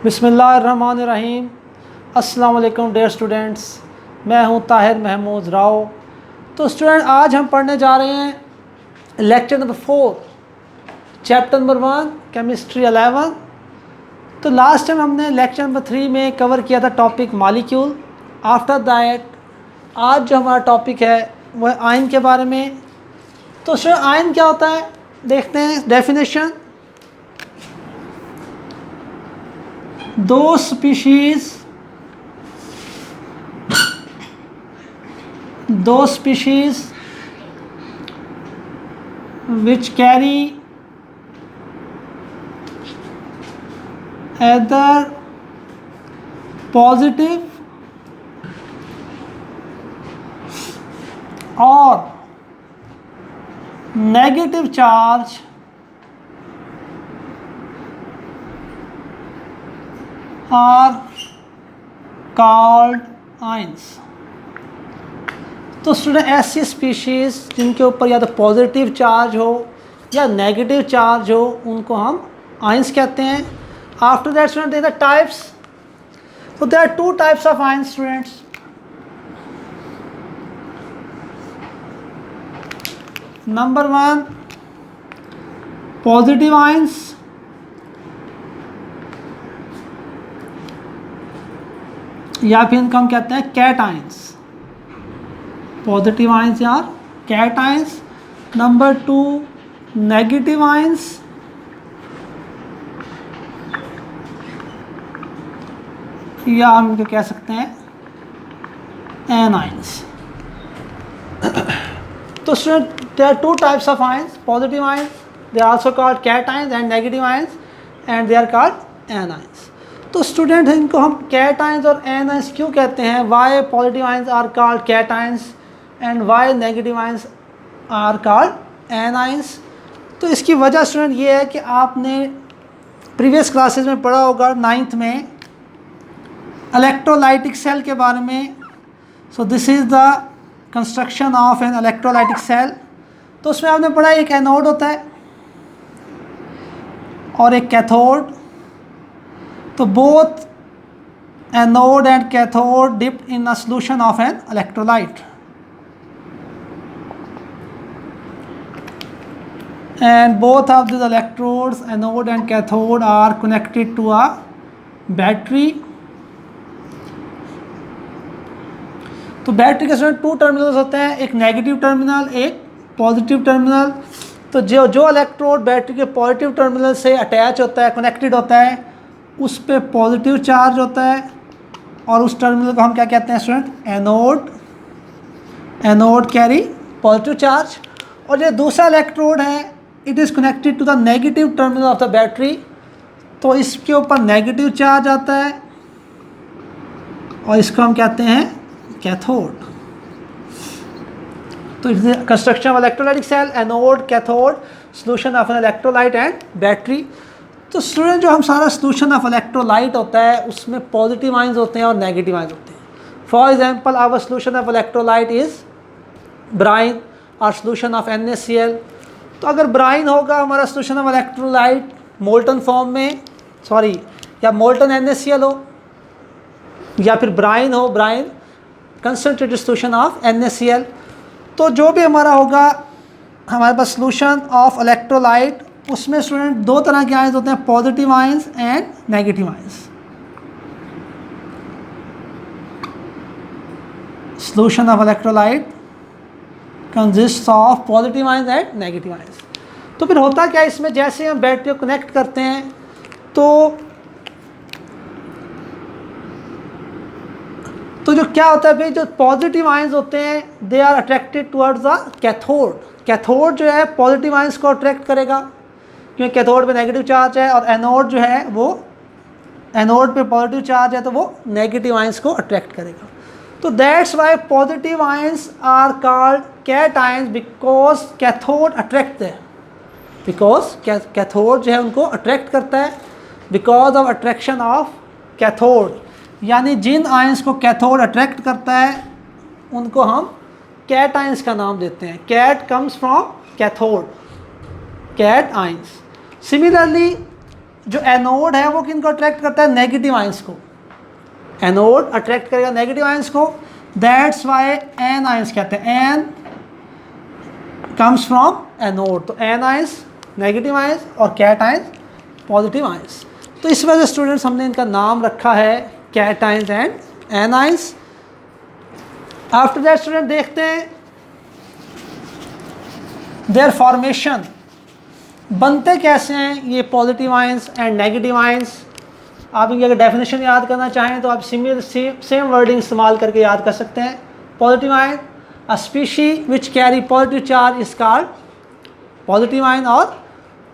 बिस्मिल्लाहिर्रहमानिर्रहीम। अस्सलाम वालेकुम डियर स्टूडेंट्स, मैं हूं ताहिर महमूद राव। तो स्टूडेंट, आज हम पढ़ने जा रहे हैं lecture number 4 chapter number 1 chemistry 11। तो लास्ट टाइम हमने लेक्चर नंबर 3 में कवर किया था टॉपिक मॉलिक्यूल। आफ्टर दैट आज जो हमारा टॉपिक है वह आयन के बारे में। तो स्टूडेंट, आयन क्या होता है देखते हैं डेफिनेशन। दो species which carry either positive or negative charge are called ions। तो स्टूडेंट, ऐसी स्पीशीज़ जिनके ऊपर या तो पॉजिटिव चार्ज हो या नेगेटिव चार्ज हो उनको हम आयंस कहते हैं। After that student, there are types. तो there are 2 types of ions students. Number 1 positive ions, या फिर इनको हम कहते हैं कैट आयंस। पॉजिटिव आयंस या cations. Number 2 negative ions, या हम इनको कह सकते हैं एन आयंस। तो student, there are 2 types of ions. Positive ions, they are also called cations, and negative ions and they are called anions. तो student, इनको हम कैट आयंस और एन आयंस क्यों कहते हैं? Why positive ions are called cations and why negative ions are called anions? तो इसकी वजह स्टूडेंट ये है कि आपने प्रीवियस क्लासेस में पढ़ा होगा 9th में इलेक्ट्रोलाइटिक सेल के बारे में। So this is the construction of an electrolytic cell. तो उसमें आपने पढ़ा एक एनोड होता है और एक कैथोड। तो both anode and cathode dipped in a solution of an electrolyte, and both of these electrodes, anode and cathode, are connected to a battery। तो बैटरी के साथ 2 टर्मिनल्स होते हैं, एक नेगेटिव टर्मिनल, एक पॉजिटिव टर्मिनल। तो जो इलेक्ट्रोड बैटरी के पॉजिटिव टर्मिनल से अटैच होता है, कनेक्टेड होता है, उस पे पॉजिटिव चार्ज होता है और उस टर्मिनल को हम क्या कहते हैं student? Anode. Anode carry positive charge. और जो दूसरा इलेक्ट्रोड है, it is connected to the negative terminal of the battery. तो इसके ऊपर नेगेटिव चार्ज आता है और इसको हम कहते हैं कैथोड। तो it is construction of electrolytic cell, anode, cathode, solution of an electrolyte and battery. तो स्टूडेंट, जो हम सारा सॉल्यूशन ऑफ इलेक्ट्रोलाइट होता है उसमें पॉजिटिव आयंस होते हैं और नेगेटिव आयंस होते हैं। For example, our solution of electrolyte is brine और सॉल्यूशन ऑफ NaCl। तो अगर ब्राइन होगा हमारा solution of electrolyte molten form में, सॉरी, या मोल्टन NaCl हो, या फिर ब्राइन हो, brine concentrated solution of NaCl। तो जो भी हमारा होगा हमारे पास सॉल्यूशन ऑफ इलेक्ट्रोलाइट, उसमें स्टूडेंट 2 तरह के आयंस होते हैं, positive ions and negative ions. Solution of electrolyte consist of positive ions and negative ions. तो फिर होता क्या इसमें, जैसे हम बैटरी को कनेक्ट करते हैं तो जो क्या होता है भाई, जो पॉजिटिव आयंस होते हैं they are attracted towards the cathode. Cathode जो है पॉजिटिव आयंस को अट्रैक्ट करेगा क्योंकि कैथोड पे नेगेटिव चार्ज है, और एनोड जो है वो, एनोड पे पॉजिटिव चार्ज है तो वो नेगेटिव आयंस को अट्रैक्ट करेगा। तो that's why positive ions are called cations because cathode attract है, बिकॉज कैथोड जो है उनको अट्रैक्ट करता है, because of attraction of cathode. यानी जिन आयंस को कैथोड अट्रैक्ट करता है उनको हम कैट आयंस का नाम देते हैं। Cat comes from cathode, cations. Similarly जो एनोड है वो किनको अट्रैक्ट करता है, नेगेटिव आयंस को। एनोड अट्रैक्ट करेगा नेगेटिव आयंस को, दैट्स वाई एन आयंस कहते हैं, एन कम्स फ्रॉम एनोड। तो एन आयंस नेगेटिव आयंस और कैट आयंस पॉजिटिव आयंस। तो इस वजह से स्टूडेंट्स हमने इनका नाम रखा है cations and anions. After that student देखते हैं देयर फॉर्मेशन, बनते कैसे हैं ये positive ions and negative ions. आप इनकी अगर डेफिनेशन याद करना चाहें तो आप सेम वर्डिंग इस्तेमाल करके याद कर सकते हैं। Positive ion, a species which carry positive charge is called positive ion और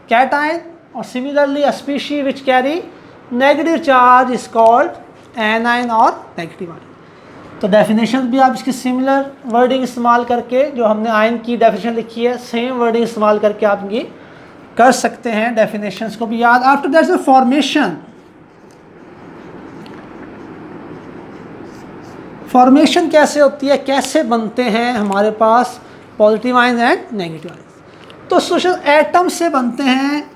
कैटायन, और similarly a species which carry negative charge is called anion और नेगेटिव आयन। तो डेफिनेशन भी आप इसकी सिमिलर वर्डिंग इस्तेमाल करके, जो हमने आयन की डेफिनेशन लिखी है सेम वर्डिंग इस्तेमाल करके आप ये कर सकते हैं, डेफिनेशंस को भी याद। आफ्टर दैट फॉर्मेशन, फॉर्मेशन कैसे होती है, कैसे बनते हैं हमारे पास positive ion and negative ion. तो सोशल एटम से बनते हैं,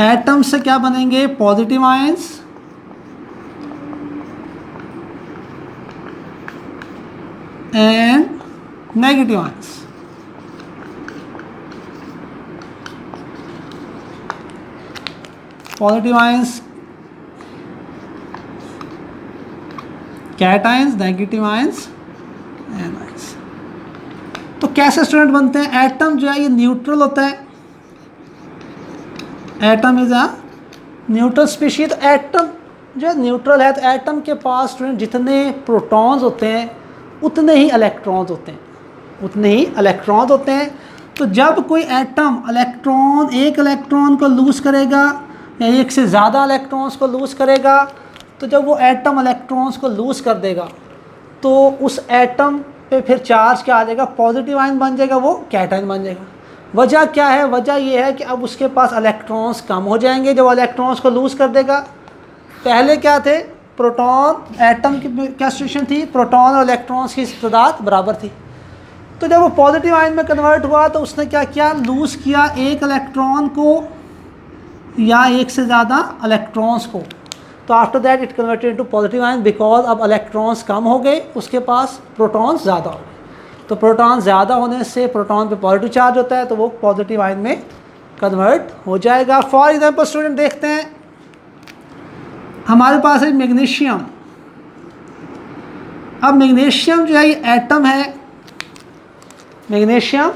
एटम से क्या बनेंगे, positive ions and negative ions. Positive ions cations, negative ions anions. तो कैसे स्टूडेंट बनते हैं, एटम जो है ये न्यूट्रल होता है, atom is a neutral species. तो एटम जो है न्यूट्रल है, तो एटम के पास स्टूडेंट जितने प्रोटॉन्स होते हैं उतने ही इलेक्ट्रॉन्स होते हैं, उतने ही इलेक्ट्रॉन्स होते हैं। तो जब कोई एटम एक इलेक्ट्रॉन को लूज़ करेगा या एक से ज़्यादा इलेक्ट्रॉन्स को लूज़ करेगा, तो जब वो एटम इलेक्ट्रॉन्स को लूज़ कर देगा तो उस एटम पे फिर चार्ज क्या आ जाएगा, पॉजिटिव आयन बन जाएगा, वो कैटायन बन जाएगा। वजह क्या है, वजह ये है कि अब उसके पास इलेक्ट्रॉन्स कम हो जाएंगे जब इलेक्ट्रॉन्स को लूज़ कर देगा। पहले क्या थे, प्रोटॉन, एटम की क्या सिचुएशन थी, प्रोटॉन और इलेक्ट्रॉन्स की तादाद बराबर थी। तो जब वो पॉजिटिव आयन में कन्वर्ट हुआ तो उसने क्या किया, लूज़ किया एक इलेक्ट्रॉन को या एक से ज़्यादा इलेक्ट्रॉन्स को। तो after that it converted into positive ion, because अब इलेक्ट्रॉन्स कम हो गए, उसके पास प्रोटॉन्स ज़्यादा हो गए। तो प्रोटॉन ज़्यादा होने से प्रोटॉन पे पॉजिटिव चार्ज होता है, तो वो पॉजिटिव आयन में कन्वर्ट हो जाएगा। फॉर एग्जांपल स्टूडेंट देखते हैं, हमारे पास है मैग्नीशियम। अब मैग्नीशियम जो है ये एटम है, magnesium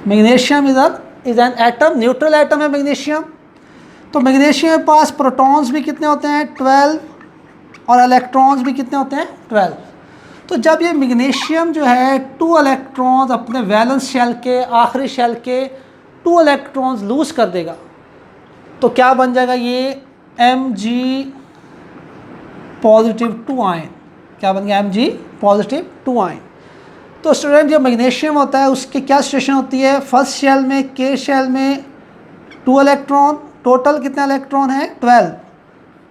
magnesium is an atom, neutral atom है मैग्नीशियम। तो मैग्नीशियम के पास प्रोटॉन्स भी कितने होते हैं, 12, और इलेक्ट्रॉन्स भी कितने होते हैं, 12। तो जब ये मैग्नीशियम जो है 2 इलेक्ट्रॉन्स अपने वैलेंस शेल के आखिरी शेल के 2 इलेक्ट्रॉन्स लूज़ कर देगा, तो क्या बन जाएगा, ये Mg पॉजिटिव 2 आयन। क्या बन गया, Mg पॉजिटिव 2 आयन। तो स्टूडेंट जो मैग्नीशियम होता है उसकी क्या सिचुएशन होती है, फर्स्ट शेल में, के शेल में 2 इलेक्ट्रॉन, टोटल कितने इलेक्ट्रॉन है, 12।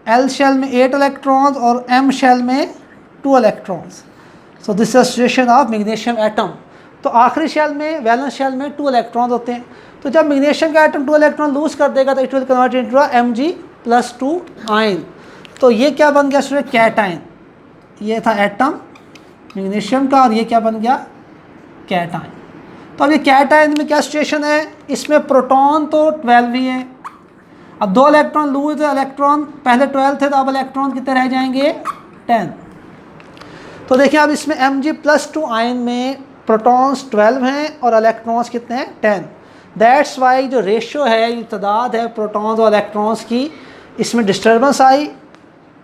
एल शेल में 8 इलेक्ट्रॉन्स और एम शेल में 2 electrons. So this is situation of magnesium atom. तो आखिरी शेल में, वैलेंस शेल में 2 इलेक्ट्रॉन्स होते हैं। तो जब मैग्नीशियम का एटम 2 इलेक्ट्रॉन लूज़ कर देगा तो it will convert into Mg+2 ion. तो ये क्या बन गया स्टूडेंट, कैटायन। ये था एटम मैग्नीशियम का, और ये क्या बन गया, कैटायन। तो अब ये कैटायन में क्या सिचुएशन है, इसमें प्रोटॉन तो 12 ही है। अब 2 इलेक्ट्रॉन लूज है, इलेक्ट्रॉन पहले 12 थे, तो अब इलेक्ट्रॉन कितने रह जाएंगे, 10। तो देखिए अब इसमें Mg+2 आयन में प्रोटॉन्स 12 हैं और इलेक्ट्रॉन्स कितने हैं, 10। दैट्स वाई जो रेशो है, ये तादाद है प्रोटॉन्स और इलेक्ट्रॉन्स की, इसमें डिस्टर्बेंस आई,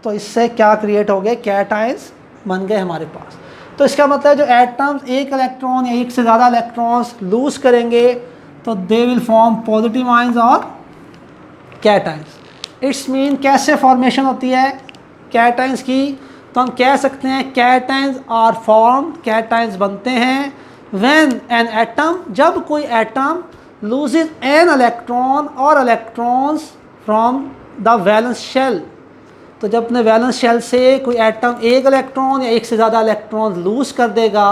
तो इससे क्या क्रिएट हो गए, कैटायंस बन गए हमारे पास। तो इसका मतलब जो एटम्स एक इलेक्ट्रॉन या एक से ज़्यादा इलेक्ट्रॉन्स लूज करेंगे तो they will form positive ions और कैटायंस। इट्स मीन कैसे फॉर्मेशन होती है कैटायंस की, तो हम कह सकते हैं कैटायंस आर फॉर्म, कैटायंस बनते हैं व्हेन एन एटम, जब कोई एटम लूजेज एन इलेक्ट्रॉन और electrons from the valence shell, तो जब अपने वैलेंस शेल से कोई एटम एक इलेक्ट्रॉन या एक से ज़्यादा इलेक्ट्रॉन लूज़ कर देगा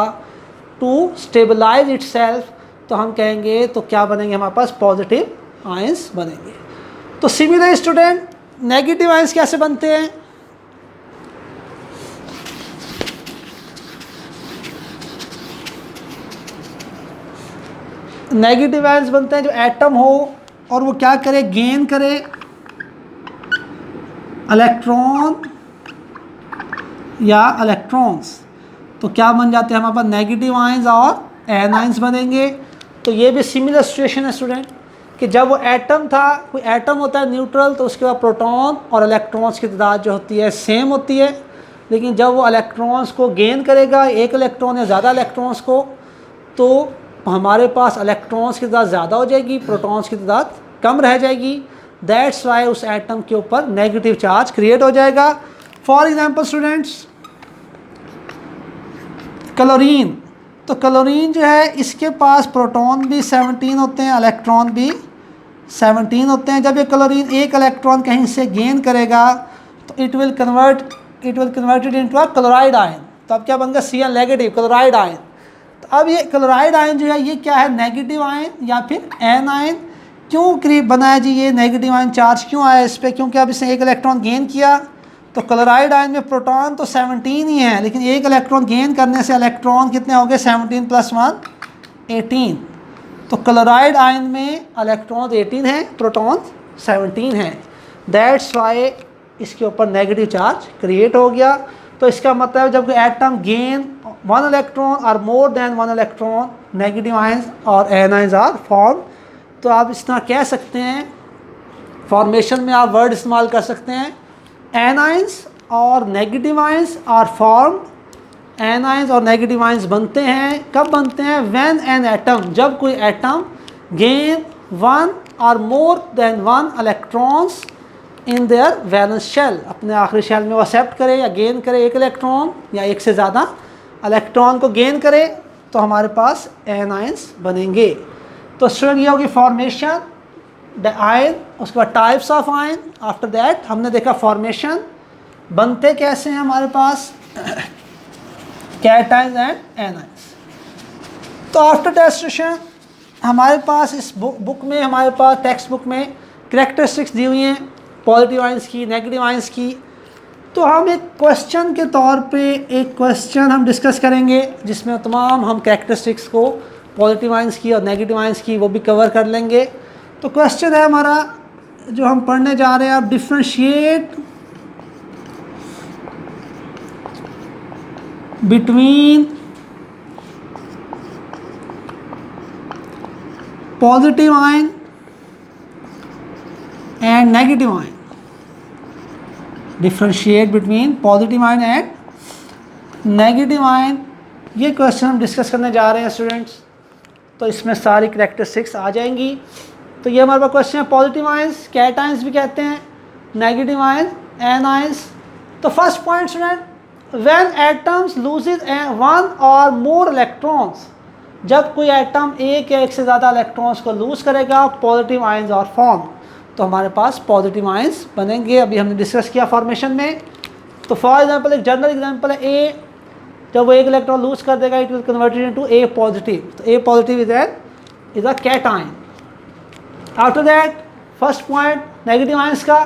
टू स्टेबलाइज इटसेल्फ, तो हम कहेंगे तो क्या बनेंगे हमारे पास पॉजिटिव आयंस बनेंगे। तो सिमिलर स्टूडेंट नेगेटिव आयंस कैसे बनते हैं? नेगेटिव आयंस बनते हैं जो एटम हो और वो क्या करे, गेन करे इलेक्ट्रॉन या इलेक्ट्रॉन्स, तो क्या बन जाते हैं हमारे पास नेगेटिव आयंस और एनायंस बनेंगे। तो ये भी सिमिलर सिचुएशन है स्टूडेंट कि जब वो एटम था, कोई एटम होता है न्यूट्रल, तो उसके बाद प्रोटॉन और इलेक्ट्रॉन्स की तादाद जो होती है सेम होती है, लेकिन जब वो इलेक्ट्रॉन्स को गेन करेगा एक इलेक्ट्रॉन या ज़्यादा इलेक्ट्रॉन्स को, तो हमारे पास इलेक्ट्रॉन्स की तादाद ज़्यादा हो जाएगी, प्रोटॉन्स की तादाद कम रह जाएगी। दैट्स वाई उस एटम के ऊपर नेगेटिव चार्ज क्रिएट हो जाएगा। फॉर एग्जांपल स्टूडेंट्स क्लोरीन, तो क्लोरीन जो है इसके पास प्रोटॉन भी 17 होते हैं, इलेक्ट्रॉन भी 17 होते हैं। जब ये क्लोरीन एक इलेक्ट्रॉन कहीं से गेन करेगा तो it will converted into a chloride ion, तो अब क्या बन गया Cl नेगेटिव क्लोराइड आयन। तो अब ये क्लोराइड आयन जो है ये क्या है, नेगेटिव आयन या फिर एन आयन। क्यों बनाया जी ये नेगेटिव आयन, चार्ज क्यों आया इस पर? क्योंकि अब इसने एक इलेक्ट्रॉन गेन किया, तो क्लोराइड आयन में प्रोटॉन तो 17 ही है, लेकिन एक इलेक्ट्रॉन गेन करने से इलेक्ट्रॉन कितने हो गए, 17 + 1 18। तो क्लोराइड आयन में इलेक्ट्रॉन 18 है, प्रोटॉन 17 है। दैट्स वाई इसके ऊपर नेगेटिव चार्ज क्रिएट हो गया। तो इसका मतलब जब एटम गेन 1 इलेक्ट्रॉन और more than 1 electron, negative ions और एनायंस आर फॉर्म। तो आप इस तरह कह सकते हैं, फॉर्मेशन में आप वर्ड इस्तेमाल कर सकते हैं, एनायंस और negative ions are form. Anions और नेगेटिव आयंस बनते हैं, कब बनते हैं? व्हेन एन एटम, जब कोई एटम गेन 1 और more than 1 electrons in their valence shell, अपने आखिरी शेल में वो एक्सेप्ट करे या गेन करे एक इलेक्ट्रॉन या एक से ज़्यादा इलेक्ट्रॉन को गेन करे, तो हमारे पास एनायंस बनेंगे। तो स्टूडेंट ये होगी फॉर्मेशन द आयन, उसके बाद types of ion. After that हमने देखा फॉर्मेशन बनते कैसे हैं हमारे पास, कैटायंस एंड एनायंस। तो आफ्टर टेस्टेशन हमारे पास इस बुक में, हमारे पास टेक्स्ट बुक में कैरेक्टरिस्टिक्स दी हुई हैं पॉजिटिव आयंस की, नेगेटिव आयंस की। तो हम एक क्वेश्चन के तौर पे एक क्वेश्चन हम डिस्कस करेंगे जिसमें तमाम हम कैरेक्टरिस्टिक्स को पॉजिटिव आयंस की और नेगेटिव आयंस की वो भी कवर कर लेंगे। तो क्वेश्चन है हमारा जो हम पढ़ने जा रहे हैं, आप differentiate between positive ion and negative ion. Differentiate between positive ion and negative ion, ये क्वेश्चन हम डिस्कस करने जा रहे हैं स्टूडेंट्स। तो इसमें सारी कैरेक्टरिस्टिक्स आ जाएंगी। तो ये हमारे पास क्वेश्चन है, पॉजिटिव आयंस कैटायंस भी कहते हैं, नेगेटिव आयंस एनायंस। तो first point student, when atoms loses 1 और मोर इलेक्ट्रॉन्स, जब कोई एटम एक या एक से ज़्यादा इलेक्ट्रॉन्स को लूज करेगा, पॉजिटिव आयंस और फॉर्म, तो हमारे पास पॉजिटिव आयंस बनेंगे। अभी हमने डिस्कस किया फॉर्मेशन में। तो फॉर एग्जांपल एक जनरल एग्जांपल है ए, जब वो एक इलेक्ट्रॉन लूज कर देगा it will converted into A positive. तो A positive is a cation. After that first point negative ions का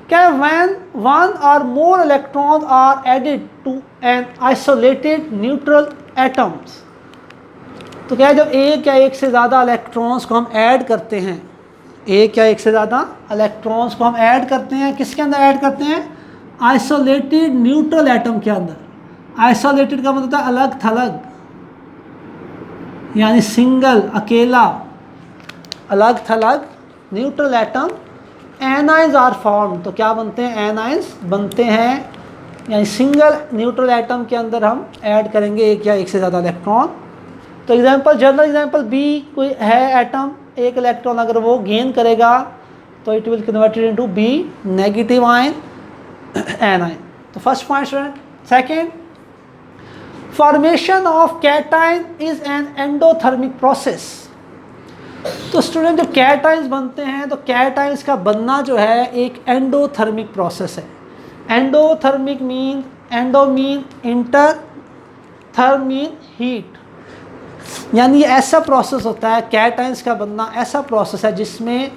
क्या, व्हेन 1 और more electron are added to an isolated neutral atoms. तो क्या है, जब एक या एक से ज़्यादा इलेक्ट्रॉन्स को हम ऐड करते हैं, एक या एक से ज़्यादा इलेक्ट्रॉन्स को हम ऐड करते हैं, किसके अंदर ऐड करते हैं? आइसोलेटेड न्यूट्रल एटम के अंदर। आइसोलेटेड का मतलब होता है अलग थलग, यानी सिंगल, अकेला, अलग थलग neutral atom. Anions are form, तो क्या बनते हैं? एनायंस बनते हैं, यानी सिंगल न्यूट्रल एटम के अंदर हम ऐड करेंगे एक या एक से ज़्यादा इलेक्ट्रॉन। तो एग्जांपल, जनरल एग्जांपल बी, कोई है एटम, एक इलेक्ट्रॉन अगर वो गेन करेगा तो it will converted into be negative ion anion. तो first point student. Second, formation of cation is an endothermic process. तो स्टूडेंट जब कैटायंस बनते हैं तो कैटायंस का बनना जो है एक एंडोथर्मिक प्रोसेस है, endothermic mean, endo mean inter, therm mean heat. यानी ये ऐसा प्रोसेस होता है, कैटायंस का बनना ऐसा प्रोसेस है जिसमें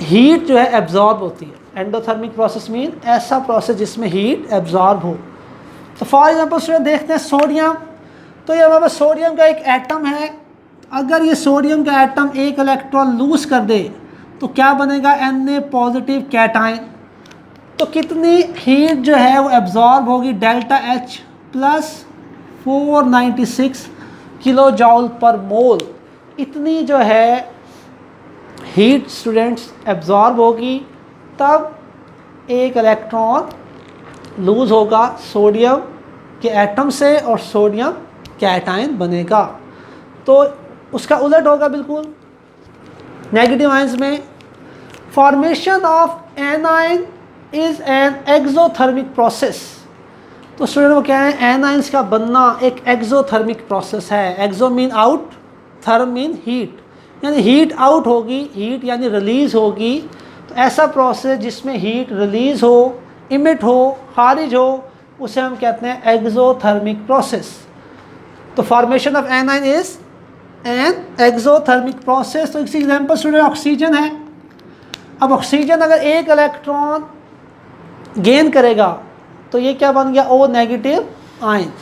हीट जो है एब्जॉर्ब होती है। एंडोथर्मिक प्रोसेस मीन ऐसा प्रोसेस जिसमें हीट एब्जॉर्ब हो। तो फॉर एग्जांपल स्टूडेंट देखते हैं सोडियम। तो ये हमारे पास सोडियम का एक एटम है। अगर ये सोडियम का एटम एक इलेक्ट्रॉन लूज कर दे तो क्या बनेगा, Na पॉजिटिव कैटायन। तो कितनी हीट जो है वो एब्जॉर्ब होगी, delta H plus 496 kilo joule पर मोल। इतनी जो है हीट स्टूडेंट्स एब्जॉर्ब होगी, तब एक इलेक्ट्रॉन लूज होगा सोडियम के एटम से और सोडियम कैटायन बनेगा। तो उसका उलट होगा बिल्कुल नेगेटिव आयंस में। Formation of anion is an exothermic process. तो स्टूडेंट वो क्या है, एनाइंस का बनना एक एक्सोथर्मिक प्रोसेस है। Exo mean out, therm mean heat, यानी हीट आउट होगी, हीट यानी रिलीज़ होगी। तो ऐसा प्रोसेस जिसमें हीट रिलीज़ हो, इमिट हो, खारिज हो, उसे हम कहते हैं एक्सोथर्मिक प्रोसेस। तो formation of anion is an exothermic process. तो इसकी एग्जांपल स्टूडेंट ऑक्सीजन है। अब ऑक्सीजन अगर एक इलेक्ट्रॉन गेन करेगा तो ये क्या बन गया, O नेगेटिव आयन।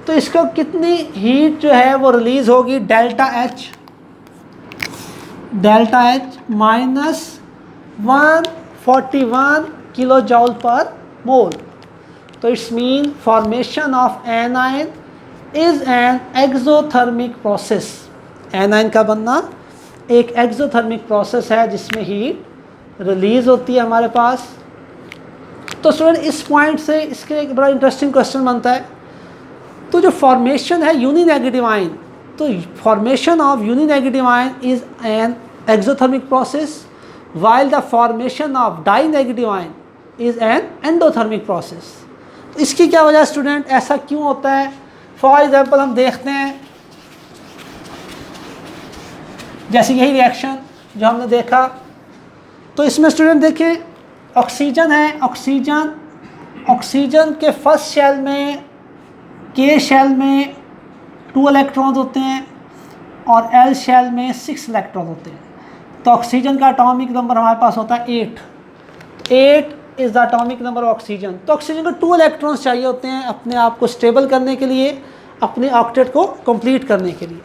तो इसको कितनी हीट जो है वो रिलीज़ होगी, delta H minus 141 kilo joule पर मोल। तो it's mean formation of anion is an exothermic process. A9 का बनना एक एक्सोथर्मिक प्रोसेस है जिसमें हीट रिलीज़ होती है हमारे पास। तो स्टूडेंट इस पॉइंट से इसके एक बड़ा इंटरेस्टिंग क्वेश्चन बनता है। तो जो फॉर्मेशन है यूनिनेगेटिव आयन, तो formation of uninegative ion is an exothermic process, while the formation of dinegative ion is an endothermic process। इसकी क्या वजह स्टूडेंट, ऐसा क्यों होता है? फॉर एग्जांपल हम देखते हैं, जैसे यही रिएक्शन जो हमने देखा। तो इसमें स्टूडेंट देखिए ऑक्सीजन है, ऑक्सीजन के फर्स्ट शेल में, के शेल में 2 इलेक्ट्रॉन्स होते हैं और एल शेल में 6 इलेक्ट्रॉन होते हैं। तो ऑक्सीजन का एटॉमिक नंबर हमारे पास होता है 8 is the atomic number of oxygen. तो ऑक्सीजन को 2 इलेक्ट्रॉन्स चाहिए होते हैं अपने आप को स्टेबल करने के लिए, अपने ऑक्टेट को कंप्लीट करने के लिए।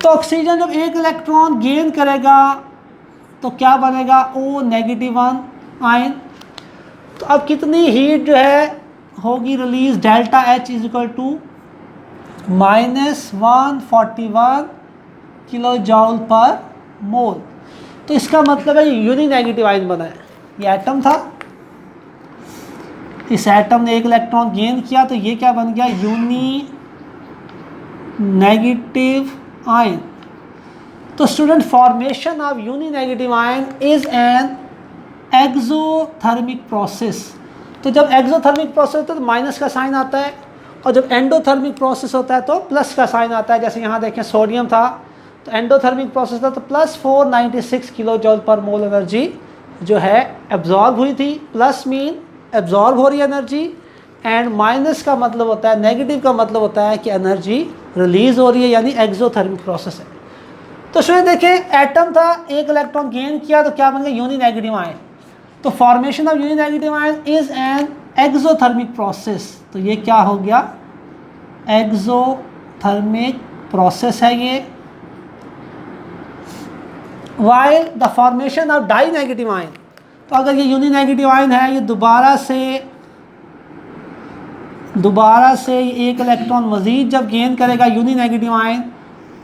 तो ऑक्सीजन जब एक इलेक्ट्रॉन गेन करेगा तो क्या बनेगा, O नेगेटिव आयन। तो अब कितनी हीट जो है होगी release, delta H is equal to minus 141 kilo joule पर मोल। तो इसका मतलब है यूनि नेगेटिव आयन बना है। ये एटम था, इस एटम ने एक इलेक्ट्रॉन गेन किया तो ये क्या बन गया, यूनि नेगेटिव आयन। तो student formation of uninegative ion is an exothermic process. तो जब एक्सोथर्मिक प्रोसेस होता है तो माइनस का साइन आता है, और जब एंडोथर्मिक प्रोसेस होता है तो प्लस का साइन आता है। जैसे यहाँ देखें सोडियम था तो एंडोथर्मिक प्रोसेस था तो प्लस 496 किलो जॉल पर मोल एनर्जी जो है एब्जॉर्ब हुई थी। प्लस मीन एब्जॉर्ब हो रही है एनर्जी, एंड माइनस का मतलब होता है, नेगेटिव का मतलब होता है कि एनर्जी रिलीज़ हो रही है, यानी एक्सोथर्मिक प्रोसेस है। तो शुरू देखें एटम था, एक इलेक्ट्रॉन गेन किया तो क्या बन गया, यूनि नेगेटिव आयन। तो formation of uninegative ion is an exothermic process. तो ये क्या हो गया, एक्सोथर्मिक प्रोसेस है ये। While the formation of die negative ion, तो अगर ये यूनि नेगेटिव आयन है, ये दोबारा से एक इलेक्ट्रॉन मज़ीद जब गेन करेगा यूनि नेगेटिव आयन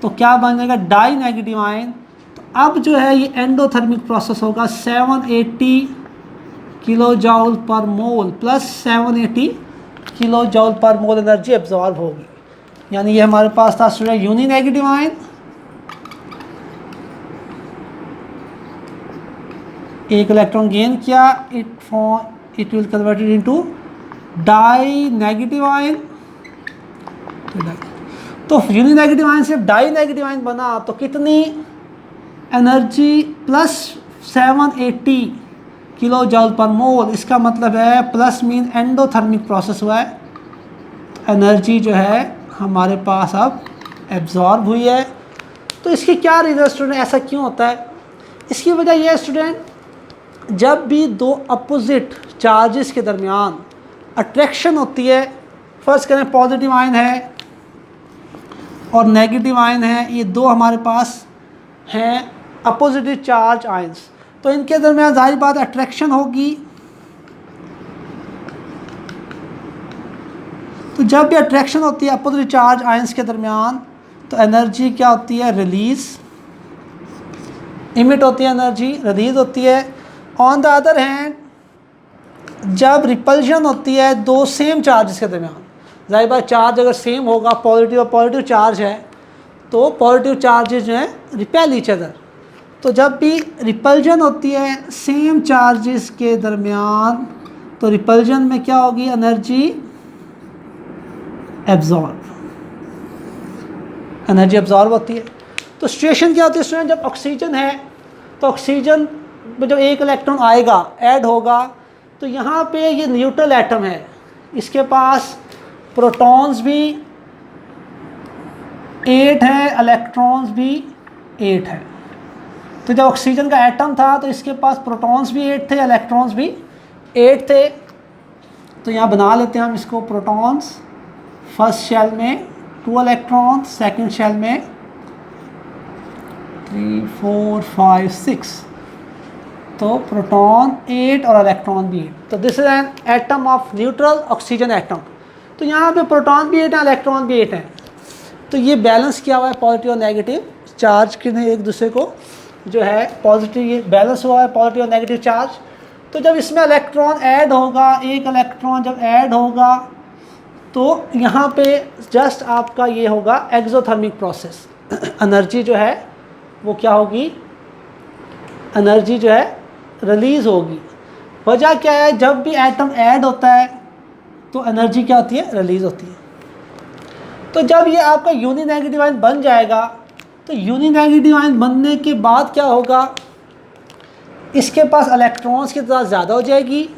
तो क्या बनेगा, डाई नेगेटिव आयन। तो अब जो है ये एंडोथर्मिक प्रोसेस होगा, 780 किलो जॉल पर मोल प्लस 780 किलो जॉल पर मोल एनर्जी एब्जॉर्ब होगी। यानी ये हमारे पास था स्टूडेंट यूनि नेगेटिव आयन, एक इलेक्ट्रॉन गेन किया, it will converted into die negative ion. तो यूनि नेगेटिव आयन से डाई नेगेटिव आयन बना तो कितनी एनर्जी, प्लस 780 किलो जूल पर मोल, इसका मतलब है प्लस मीन एंडोथर्मिक प्रोसेस हुआ है, एनर्जी जो है हमारे पास अब एब्जॉर्ब हुई है। तो इसकी क्या रीज़न स्टूडेंट, ऐसा क्यों होता है? इसकी वजह यह है स्टूडेंट, जब भी दो अपोजिट चार्जेस के दरमियान अट्रैक्शन होती है, फर्स्ट करें पॉजिटिव आयन है और नेगेटिव आयन है, ये दो हमारे पास हैं अपोजिट चार्ज आयंस, तो इनके दरमियान जाहिर बात अट्रैक्शन होगी। तो जब भी अट्रैक्शन होती है अपोजिट चार्ज आयंस के दरमियान, तो एनर्जी क्या होती है? रिलीज़, इमिट होती है एनर्जी, रिलीज़ होती है। ऑन द अदर हैंड जब रिपल्जन होती है दो सेम चार्जेस के दरमियान, जाहिर बात चार्ज अगर सेम होगा, पॉजिटिव और पॉजिटिव चार्ज है, तो पॉजिटिव चार्जेस जो हैं रिपेल ईच अदर। तो जब भी रिपल्जन होती है सेम चार्जेस के दरमियान, तो रिपल्जन में क्या होगी? एनर्जी एब्जॉर्ब, एनर्जी एब्जॉर्ब होती है। तो सिचुएशन क्या होती है स्टूडेंट, जब ऑक्सीजन है तो ऑक्सीजन में जब एक इलेक्ट्रॉन आएगा, ऐड होगा, तो यहाँ पे ये न्यूट्रल एटम है, इसके पास प्रोटॉन्स भी 8 है, इलेक्ट्रॉन्स भी 8 है। तो जब ऑक्सीजन का एटम था तो इसके पास प्रोटॉन्स भी 8 थे, इलेक्ट्रॉन्स भी 8 थे। तो यहाँ बना लेते हैं हम इसको, प्रोटॉन्स फर्स्ट शेल में 2 इलेक्ट्रॉन, सेकंड शेल में 3 4 5 6, तो प्रोटॉन 8 और इलेक्ट्रॉन भी 8। तो this is an atom of neutral oxygen atom. तो यहाँ पे प्रोटॉन भी 8 है, इलेक्ट्रॉन भी 8 हैं। तो ये बैलेंस किया हुआ है पॉजिटिव और नेगेटिव चार्ज के एक दूसरे को जो है पॉजिटिव, ये बैलेंस हुआ है पॉजिटिव और नेगेटिव चार्ज। तो जब इसमें इलेक्ट्रॉन ऐड होगा, एक इलेक्ट्रॉन जब ऐड होगा, तो यहाँ पे जस्ट आपका ये होगा एक्सोथर्मिक प्रोसेस, एनर्जी जो है वो क्या होगी? एनर्जी जो है रिलीज़ होगी। वजह क्या है? जब भी एटम ऐड होता है तो एनर्जी क्या होती है? रिलीज़ होती है। तो जब ये आपका यूनि नेगेटिव आयन बन जाएगा, तो यूनि नेगेटिव आयन बनने के बाद क्या होगा? इसके पास इलेक्ट्रॉन्स की तादाद ज़्यादा हो जाएगी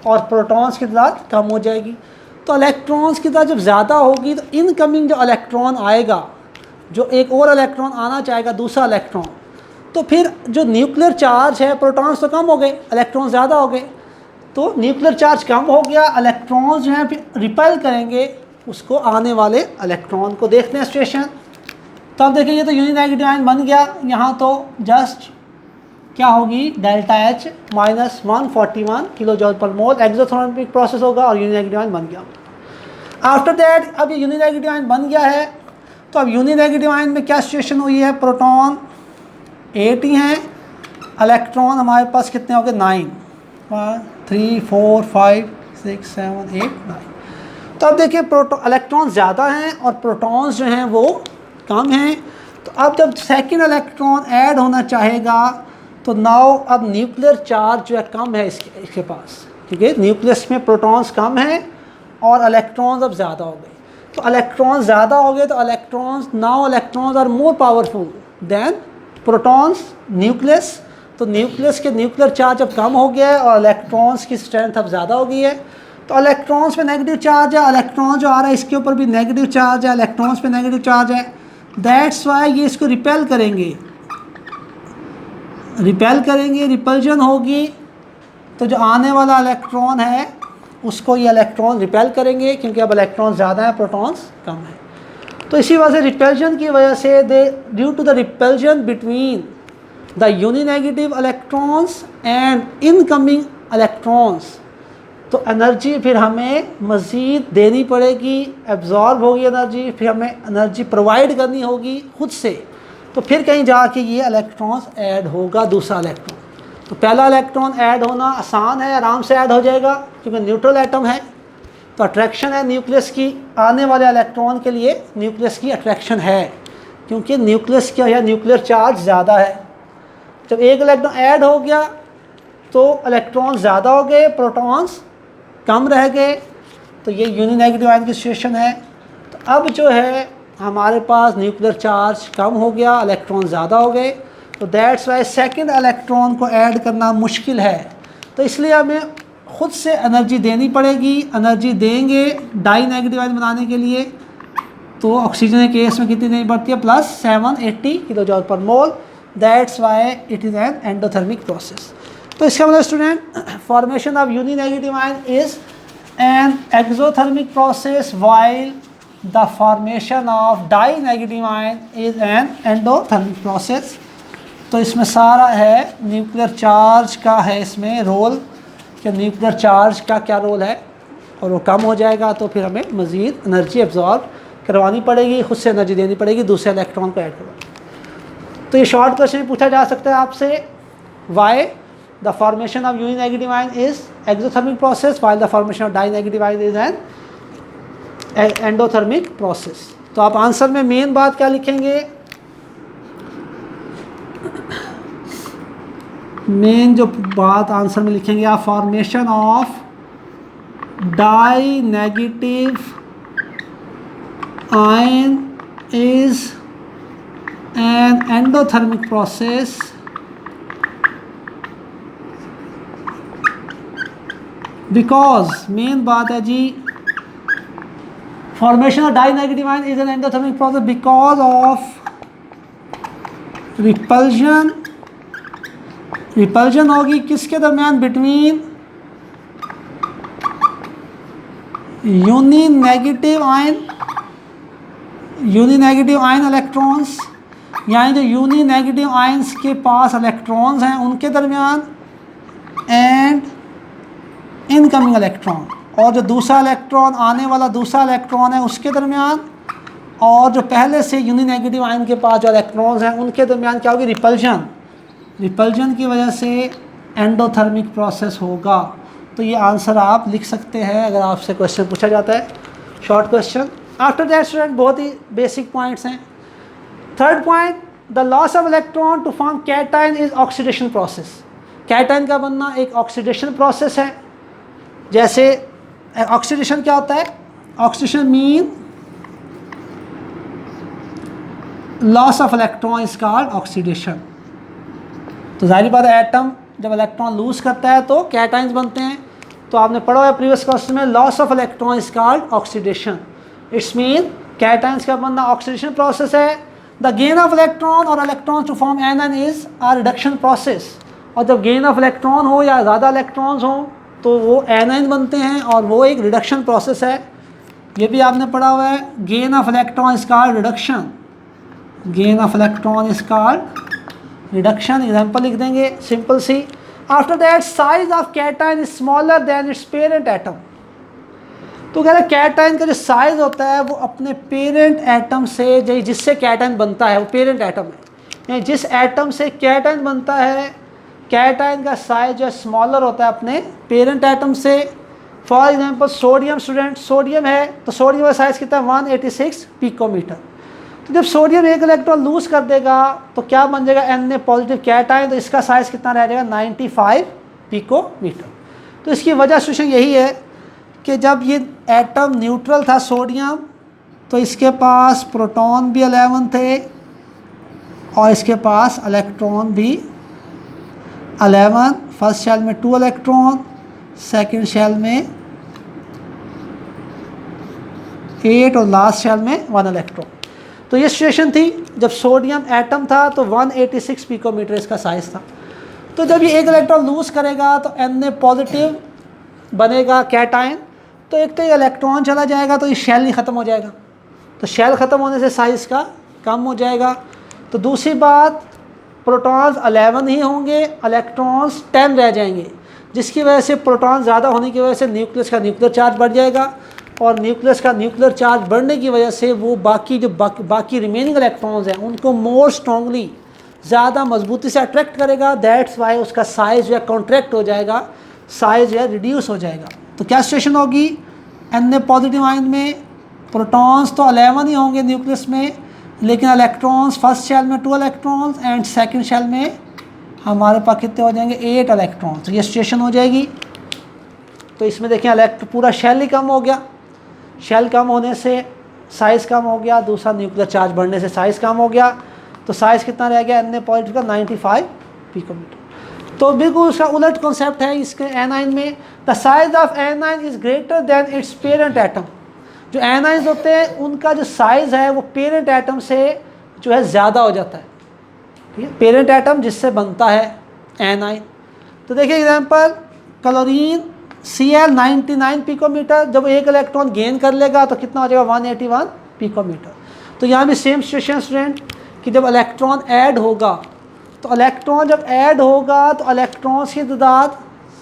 और प्रोटॉन्स की तादाद कम हो जाएगी। तो इलेक्ट्रॉन्स की तादाद जब ज़्यादा होगी तो इनकमिंग जो इलेक्ट्रॉन आएगा, जो एक और इलेक्ट्रॉन आना चाहेगा, दूसरा इलेक्ट्रॉन, तो फिर जो न्यूक्लियर चार्ज है, प्रोटॉन्स तो कम हो गए, इलेक्ट्रॉन ज़्यादा हो गए, तो न्यूक्लियर चार्ज कम हो गया, इलेक्ट्रॉन्स जो हैं फिर रिपेल करेंगे उसको, आने वाले इलेक्ट्रॉन को। देखते हैं सिचुएशन। तो आप देखेंगे तो यूनि नेगेटिव आयन बन गया, यहाँ तो जस्ट क्या होगी? Delta H minus 141 kilo joule पर मोल, एक्सोथर्मिक प्रोसेस होगा और यूनि नेगेटिव आयन बन गया। आफ्टर दैट अब ये यूनि नेगेटिव आयन बन गया है, तो अब यूनि नेगेटिव आयन में क्या सिचुएशन हुई है? प्रोटॉन 8 ही हैं, इलेक्ट्रॉन हमारे पास कितने हो गए? 9, 1 3 4 5 6 7 8 9। तो अब देखिए इलेक्ट्रॉन ज़्यादा हैं और प्रोटॉन्स जो हैं वो कम हैं। तो अब जब सेकंड इलेक्ट्रॉन ऐड होना चाहेगा, तो नाउ अब न्यूक्लियर चार्ज जो है कम है इसके पास, क्योंकि न्यूक्लियस में प्रोटॉन्स कम हैं और इलेक्ट्रॉन्स अब ज़्यादा हो गए। तो इलेक्ट्रॉन्स ज़्यादा हो गए तो electrons are more powerful than protons nucleus. तो न्यूक्लियस के न्यूक्लियर चार्ज अब कम हो गया है और इलेक्ट्रॉन्स की स्ट्रेंथ अब ज़्यादा हो गई है। तो इलेक्ट्रॉन्स पे नेगेटिव चार्ज है, इलेक्ट्रॉन जो आ रहा है इसके ऊपर भी नेगेटिव चार्ज है, इलेक्ट्रॉन्स पे नेगेटिव चार्ज है। दैट्स वाई ये इसको रिपेल करेंगे, रिपल्जन होगी। तो जो आने वाला इलेक्ट्रॉन है उसको ये इलेक्ट्रॉन रिपेल करेंगे, क्योंकि अब इलेक्ट्रॉन ज़्यादा है, प्रोटॉन्स कम है। तो इसी वजह से रिपल्जन की वजह से due to the repulsion between the uninegative electrons and incoming electrons, तो एनर्जी फिर हमें मज़ीद देनी पड़ेगी, एब्जॉर्ब होगी एनर्जी, फिर हमें एनर्जी प्रोवाइड करनी होगी खुद से। तो फिर कहीं जाके ये इलेक्ट्रॉन्स ऐड होगा, दूसरा इलेक्ट्रॉन। तो पहला इलेक्ट्रॉन ऐड होना आसान है, आराम से ऐड हो जाएगा, क्योंकि न्यूट्रल एटम है। तो अट्रैक्शन है न्यूक्लियस की, आने वाले इलेक्ट्रॉन के लिए न्यूक्लियस की अट्रैक्शन है, क्योंकि न्यूक्लियस क्या है? न्यूक्लियर चार्ज ज़्यादा है। जब एक इलेक्ट्रॉन ऐड हो गया तो इलेक्ट्रॉन ज़्यादा हो गए, प्रोटॉन्स कम रह गए। तो ये यूनि नेगेटिव आयन की सिचुएशन है। तो अब जो है हमारे पास न्यूक्लियर चार्ज कम हो गया, इलेक्ट्रॉन ज़्यादा हो गए। तो दैट्स वाई सेकंड इलेक्ट्रॉन को ऐड करना मुश्किल है। तो इसलिए हमें खुद से एनर्जी देनी पड़ेगी। एनर्जी देंगे डाई नेगेटिव आयन बनाने के लिए, तो ऑक्सीजन के केस में कितनी देनी पड़ती है, प्लस 780 किलो जॉल पर mole. That's why it is an endothermic process. तो इसका मतलब student, formation of uni negative ion is an exothermic process while the formation of die negative ion is an endothermic process. तो इसमें सारा है nuclear charge का है इसमें रोल, कि न्यूक्लियर चार्ज का क्या रोल है, और वो कम हो जाएगा तो फिर हमें मज़ीद एनर्जी एब्जॉर्ब करवानी पड़ेगी, खुद से एनर्जी देनी पड़ेगी, दूसरे इलेक्ट्रॉन को ऐड करवाना। तो ये शॉर्ट क्वेश्चन पूछा जा सकता है आपसे, why the formation of uni negative ion is exothermic process while the formation of die negative ion is an endothermic process. तो आप आंसर में मेन बात क्या लिखेंगे, मेन जो बात आंसर में लिखेंगे आप, formation of die negative ion is an endothermic process because, main बात है जी, formation of die negative ion is an endothermic process because of repulsion. Repulsion होगी किसके दरमियान, between uni negative ion electrons, यानी जो यूनी नेगेटिव आयंस के पास electrons हैं उनके दरमियान, एंड इनकमिंग इलेक्ट्रॉन, और जो दूसरा इलेक्ट्रॉन आने वाला दूसरा इलेक्ट्रॉन है उसके दरमियान, और जो पहले से यूनी नेगेटिव आयन के पास जो इलेक्ट्रॉन्स हैं उनके दरमियान क्या होगी, रिपल्जन। रिपल्जन की वजह से एंडोथर्मिक प्रोसेस होगा। तो ये आंसर आप लिख सकते हैं अगर आपसे क्वेश्चन पूछा जाता है, short question. After that student बहुत ही बेसिक पॉइंट्स हैं। Third point, the loss of electron to form cation is oxidation process. Cation का बनना एक ऑक्सीडेशन प्रोसेस है। जैसे ऑक्सीडेशन क्या होता है, oxidation mean loss of electron is called oxidation. तो जाहिर बात है एटम जब इलेक्ट्रॉन लूज करता है तो कैटायंस बनते हैं। तो आपने पढ़ा है प्रीवियस क्वेश्चन में, loss of electron is called oxidation. It's mean cations का बनना ऑक्सीडेशन प्रोसेस है। द गेन ऑफ इलेक्ट्रॉन और electron to form anion is a reduction process. और जब गेन ऑफ इलेक्ट्रॉन हो या ज़्यादा इलेक्ट्रॉन्स हो तो वो एनायन बनते हैं और वो एक रिडक्शन प्रोसेस है। ये भी आपने पढ़ा हुआ है, gain of electron is called reduction. Gain of electron is called reduction. Example लिख देंगे सिंपल सी। After that size of cation is smaller than its parent atom. तो कह रहे कैटायन का जो साइज होता है वो अपने पेरेंट एटम से, जिससे कैटायन बनता है वो पेरेंट एटम है, यानी जिस एटम से कैटायन बनता है कैटायन का साइज जो स्मॉलर होता है अपने पेरेंट एटम से। For example sodium, student sodium है तो सोडियम का साइज़ कितना है 186 पिकोमीटर। तो जब सोडियम एक इलेक्ट्रॉन लूज कर देगा तो क्या बन जाएगा, एन ए पॉजिटिव कैटायन, तो इसका साइज़ कितना रह जाएगा 95 पिकोमीटर। तो इसकी वजह सिचुएशन यही है कि जब ये एटम न्यूट्रल था सोडियम तो इसके पास प्रोटॉन भी 11 थे और इसके पास इलेक्ट्रॉन भी 11। फर्स्ट शेल में 2 इलेक्ट्रॉन, सेकंड शेल में 8 और लास्ट शेल में 1 इलेक्ट्रॉन। तो ये सिचुएशन थी जब सोडियम एटम था तो 186 पिकोमीटर इसका साइज़ था। तो जब ये एक इलेक्ट्रॉन लूज करेगा तो Na पॉजिटिव बनेगा कैटायन, तो एक तो ये इलेक्ट्रॉन चला जाएगा तो ये शेल ही ख़त्म हो जाएगा। तो शेल ख़त्म होने से साइज़ का कम हो जाएगा। तो दूसरी बात, प्रोटॉन्स 11 ही होंगे, इलेक्ट्रॉन्स 10 रह जाएंगे, जिसकी वजह से प्रोटॉन ज़्यादा होने की वजह से न्यूक्लियस का न्यूक्लियर चार्ज बढ़ जाएगा और न्यूक्लियस का न्यूक्लियर चार्ज बढ़ने की वजह से वो बाकी रिमेनिंग इलेक्ट्रॉन्स हैं उनको मोर स्ट्रांगली ज़्यादा मजबूती से अट्रैक्ट करेगा। दैट्स वाई उसका साइज़ जो है कॉन्ट्रैक्ट हो जाएगा, साइज़ जो है रिड्यूस हो जाएगा। तो क्या सिचुएशन होगी, Na पॉजिटिव आयन में प्रोटॉन्स तो 11 ही होंगे न्यूक्लियस में, लेकिन इलेक्ट्रॉन्स फर्स्ट शेल में 2 इलेक्ट्रॉन्स एंड सेकंड शेल में हमारे पास कितने हो जाएंगे 8 इलेक्ट्रॉन्स। तो ये सिचुएशन हो जाएगी। तो इसमें देखें पूरा शेल ही कम हो गया, शेल कम होने से साइज़ कम हो गया, दूसरा न्यूक्लियर चार्ज बढ़ने से साइज़ कम हो गया। तो साइज़ कितना रह गया Na पॉजिटिव का 95 पिकोमीटर। तो बिल्कुल उसका उलट कॉन्सेप्ट है इसके एनाइन में। The size of anion is greater than its parent atom. जो एनाइंस होते हैं उनका जो साइज़ है वो पेरेंट एटम से जो है ज़्यादा हो जाता है, ठीक है, पेरेंट एटम जिससे बनता है एनाइन। तो देखिए एग्जांपल, क्लोरीन Cl99 पिकोमीटर, जब एक इलेक्ट्रॉन गेन कर लेगा तो कितना हो जाएगा 181 पिकोमीटर। तो यहाँ भी सेम सिचुएशन स्टूडेंट कि जब इलेक्ट्रॉन ऐड होगा तो इलेक्ट्रॉन जब ऐड होगा तो इलेक्ट्रॉन्स की तादाद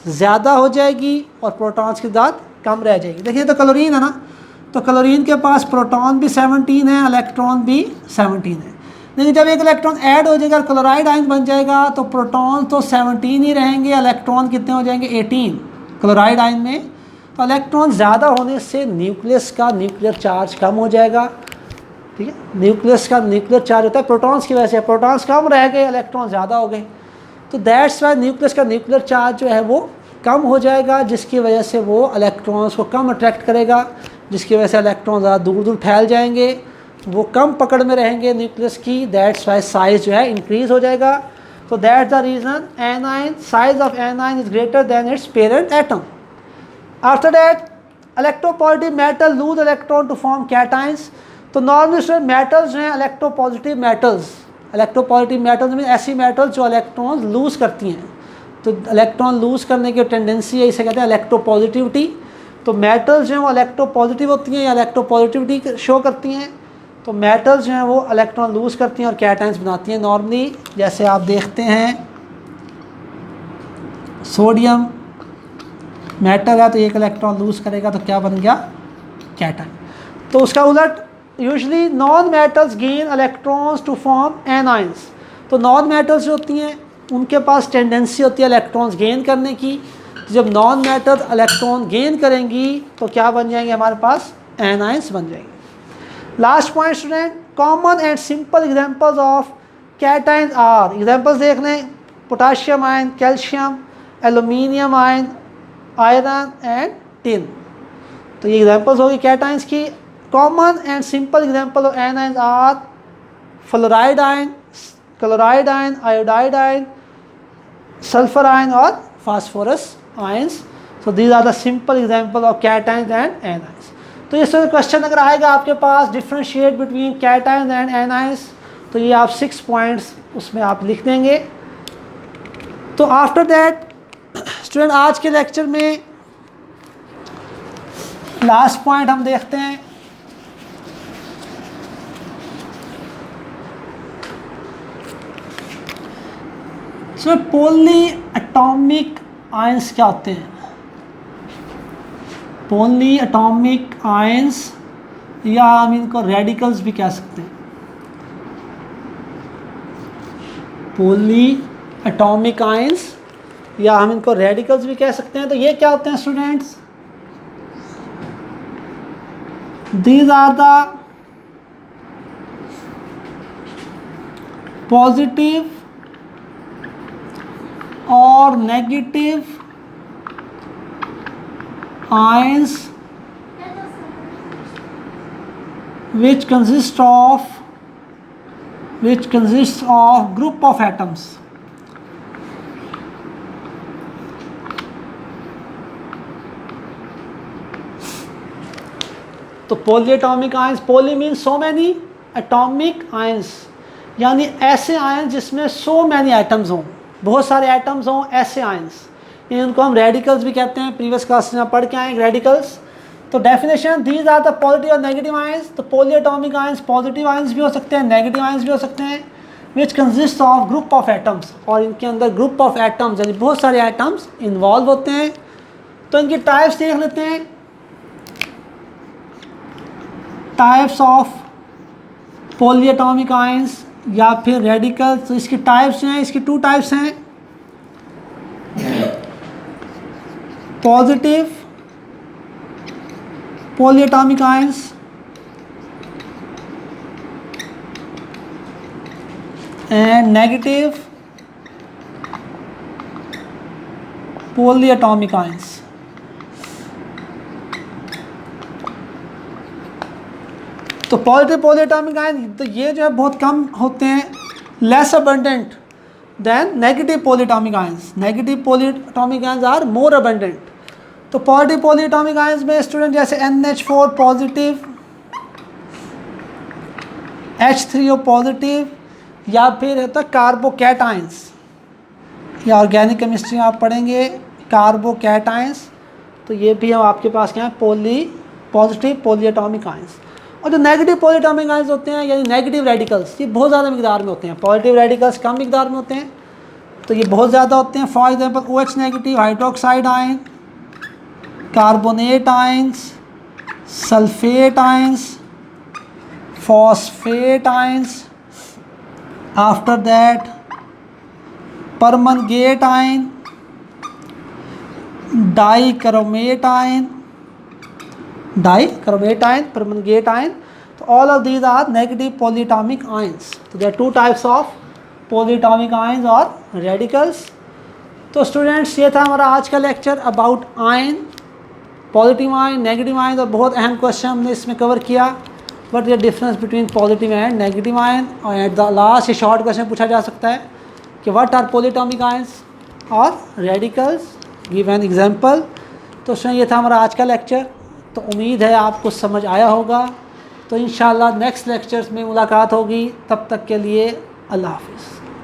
ज़्यादा हो जाएगी और प्रोटॉन्स की तादाद कम रह जाएगी। देखिए तो क्लोरीन है ना, तो क्लोरीन के पास प्रोटॉन भी 17 है, इलेक्ट्रॉन भी 17 है। लेकिन जब एक इलेक्ट्रॉन ऐड हो जाएगा, क्लोराइड आयन बन जाएगा, तो प्रोटॉन तो 17 ही रहेंगे, इलेक्ट्रॉन कितने हो जाएंगे 18 क्लोराइड आयन में। तो इलेक्ट्रॉन ज़्यादा होने से न्यूक्लियस का न्यूक्लियर चार्ज कम हो जाएगा, ठीक है। न्यूक्लियस का न्यूक्लियर चार्ज होता है प्रोटॉन्स की वजह से, प्रोटॉन्स कम रह गए, इलेक्ट्रॉन ज़्यादा हो गए, तो दैट्स वाई न्यूक्लियस का न्यूक्लियर चार्ज जो है वो कम हो जाएगा, जिसकी वजह से वो इलेक्ट्रॉन्स को कम अट्रैक्ट करेगा, जिसकी वजह से इलेक्ट्रॉन ज़्यादा दूर दूर फैल जाएंगे, वो कम पकड़ में रहेंगे न्यूक्लियस की, दैट्स वाई साइज़ जो है इंक्रीज़ हो जाएगा। तो that's the reason anion size of anion is greater than its parent atom. After that electropositive metal lose electron to form cations. तो नॉर्मली मेटल्स जो हैं इलेक्ट्रोपॉजिटिव मेटल्स, इलेक्ट्रोपॉजिटिव मेटल्स में ऐसी मेटल्स जो इलेक्ट्रॉन लूज़ करती हैं, तो electron loose करने की टेंडेंसी है, इसे कहते हैं इलेक्ट्रोपॉजिटिविटी। तो मेटल्स जो हैं वो इलेक्ट्रोपॉजिटिव होती हैं या इलेक्ट्रोपॉजिटिविटी शो करती हैं, तो मेटल्स जो हैं वो इलेक्ट्रॉन लूज़ करती हैं और कैटाइंस बनाती हैं नॉर्मली। जैसे आप देखते हैं सोडियम मेटल है तो एक इलेक्ट्रॉन लूज़ करेगा तो क्या बन गया कैटाइन। तो उसका उलट usually non metals gain electrons to form anions. तो नॉन मेटल्स जो होती हैं उनके पास टेंडेंसी होती है इलेक्ट्रॉन्स गेन करने की। जब नॉन मेटल इलेक्ट्रॉन गेन करेंगी तो क्या बन जाएंगे, हमारे पास एनाइंस बन जाएंगे। Last point student, common and simple examples of cations are, examples देख लें, potassium ion, calcium, aluminium ion, iron and tin. तो ये एग्जांपल्स होगी कैटाइंस की। Common and simple example of anions are fluoride ion, chloride ion, iodide ion, sulphur ion और phosphorus ions. So these are the simple example of cations and anions. तो ये सब question अगर आएगा आपके पास differentiate between cations and anions, तो ये आप 6 पॉइंट्स उसमें आप लिख देंगे। तो आफ्टर दैट स्टूडेंट आज के लेक्चर में लास्ट पॉइंट हम देखते हैं। सो पॉली एटॉमिक आयंस क्या होते हैं? पॉली एटॉमिक आयंस या हम इनको रेडिकल्स भी कह सकते हैं। पॉली एटॉमिक आयंस या हम इनको रेडिकल्स भी कह सकते हैं। तो ये क्या होते हैं students? These are the positive और negative ions which consists of group of atoms. तो polyatomic ions, poly means so many, atomic ions यानी ऐसे आयंस जिसमें सो मैनी एटम्स हों, बहुत सारे एटम्स हों, ऐसे आयंस, इनको हम रेडिकल्स भी कहते हैं। प्रीवियस क्लास में पढ़ के आए रेडिकल्स। तो definition, these are the positive और नेगेटिव आयंस। तो पॉलीएटॉमिक आयंस पॉजिटिव आयंस भी हो सकते हैं, नेगेटिव आयंस भी हो सकते हैं, which consist of group of atoms, और इनके अंदर ग्रुप ऑफ एटम्स यानी बहुत सारे एटम्स इन्वॉल्व होते हैं। तो इनकी टाइप्स देख लेते हैं, टाइप्स ऑफ पॉलीएटॉमिक आयंस या फिर रेडिकल्स। तो इसकी टाइप्स हैं, इसकी 2 टाइप्स हैं, positive polyatomic ions and negative polyatomic ions. तो पॉजिटिव पॉलीएटॉमिक आयन तो ये जो है बहुत कम होते हैं, less abundant, than negative polyatomic ions. Negative polyatomic ions are more abundant. तो पॉजिटिव पॉलीएटॉमिक आयंस में स्टूडेंट जैसे NH4 पॉजिटिव, H3O पॉजिटिव, या फिर होता है कार्बोकैटायंस, या ऑर्गेनिक केमिस्ट्री आप पढ़ेंगे कार्बोकैटायंस, तो ये भी हम आपके पास क्या है पॉजिटिव पॉलीएटॉमिक आयंस। और जो नेगेटिव पॉलीएटॉमिक आयंस होते हैं यानी नेगेटिव रेडिकल्स, ये बहुत ज़्यादा मिकदार में होते हैं। पॉजिटिव रेडिकल्स कम मिकदार में होते हैं, तो ये बहुत ज़्यादा होते हैं। For example OH negative hydroxide ion, carbonate ions, sulphate ions, phosphate ions, after that permanganate ion, dichromate ion, permanganate ion. तो all of these are negative polyatomic ions. तो there are two types of polyatomic ions और radicals. तो students ये था हमारा आज का lecture about ion, positive ion, negative ion, और बहुत अहम क्वेश्चन हमने इसमें कवर किया, what is the difference between positive and negative ion. और एट द लास्ट ये शॉर्ट क्वेश्चन पूछा जा सकता है कि व्हाट आर पॉलीएटॉमिक आयंस और रेडिकल्स, गिव एन एग्जांपल। तो स्टूडेंट ये था हमारा आज का लेक्चर। तो उम्मीद है आपको समझ आया होगा। तो इंशाल्लाह नेक्स्ट लेक्चर्स में मुलाकात होगी। तब तक के लिए अल्लाह हाफ़िज़।